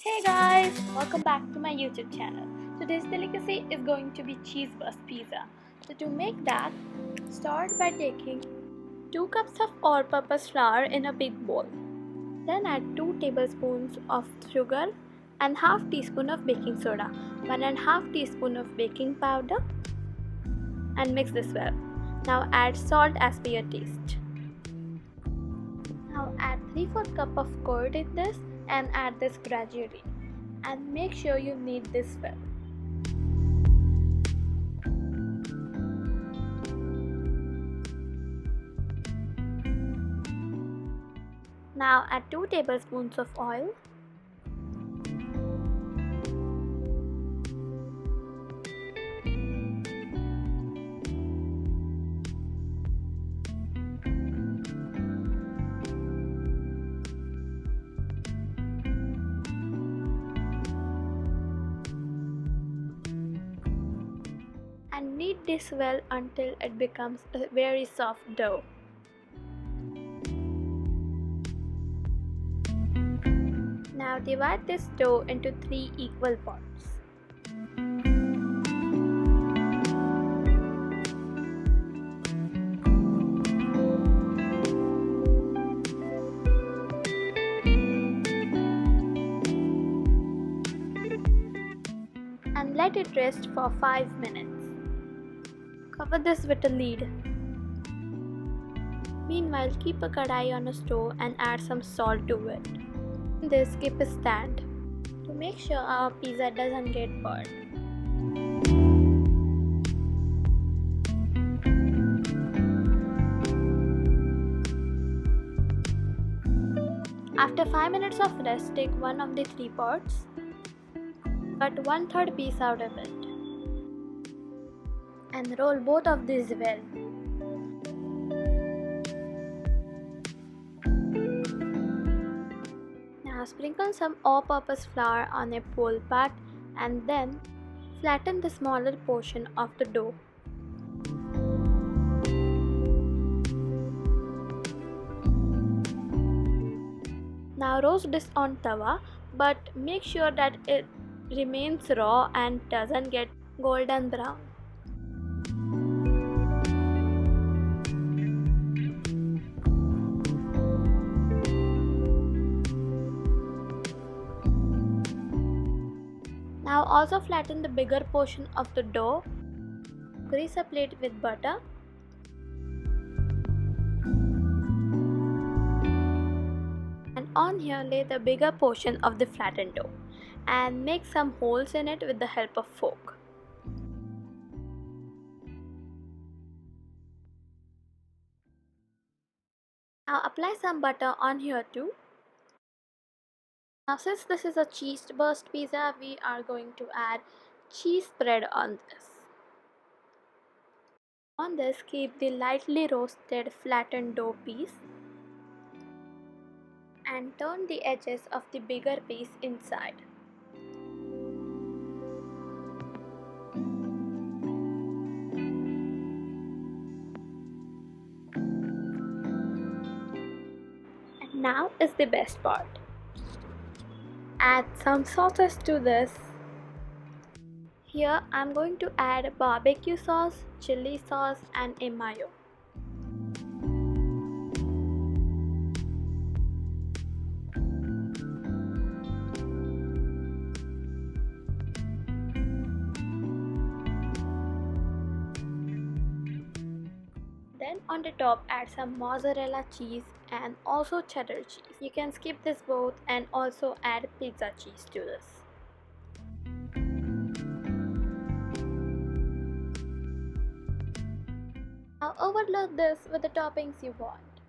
Hey guys, welcome back to my YouTube channel. Today's delicacy is going to be cheese burst pizza. So to make that, start by taking 2 cups of all-purpose flour in a big bowl. Then add 2 tablespoons of sugar and half teaspoon of baking soda, 1.5 teaspoon of baking powder, and mix this well. Now add salt as per your taste. Now add 3/4 cup of curd in this and add this gradually, and make sure you knead this well. Now add 2 tablespoons of oil. And knead this well until it becomes a very soft dough. Now divide this dough into 3 equal parts. And let it rest for 5 minutes. Cover this with a lid. Meanwhile, keep a kadhai on a stove and add some salt to it. In this, keep a stand to make sure our pizza doesn't get burned. After 5 minutes of rest, take one of the 3 parts, cut 1/3 piece out of it, and roll both of these well. Now sprinkle some all-purpose flour on a pole pat and then flatten the smaller portion of the dough. Now roast this on tawa, but make sure that it remains raw and doesn't get golden brown. Now also flatten the bigger portion of the dough. Grease a plate with butter. And on here lay the bigger portion of the flattened dough and make some holes in it with the help of fork. Now apply some butter on here too. Now since this is a cheese burst pizza, we are going to add cheese spread on this. On this, keep the lightly roasted flattened dough piece and turn the edges of the bigger piece inside. And now is the best part. Add some sauces to this. Here I'm going to add barbecue sauce, chili sauce, and a mayo. Then on the top add some mozzarella cheese and also cheddar cheese. You can skip this both and also add pizza cheese to this. Now overload this with the toppings you want.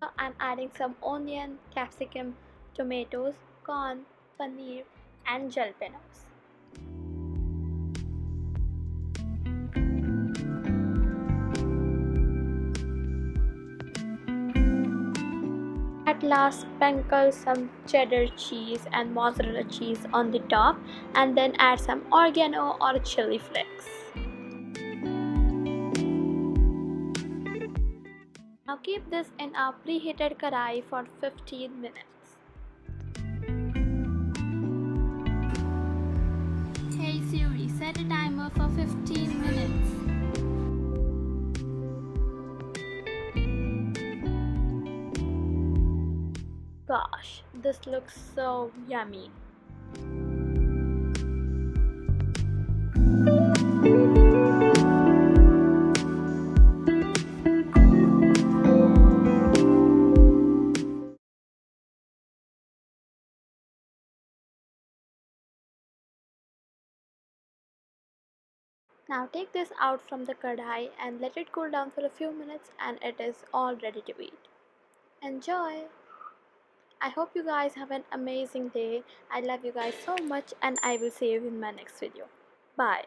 Now I'm adding some onion, capsicum, tomatoes, corn, paneer, and jalapenos. At last, sprinkle some cheddar cheese and mozzarella cheese on the top and then add some oregano or chili flakes. Now keep this in our preheated kadhai for 15 minutes. Gosh, this looks so yummy. Now take this out from the kadhai and let it cool down for a few minutes and it is all ready to eat. Enjoy! I hope you guys have an amazing day. I love you guys so much and I will see you in my next video. Bye.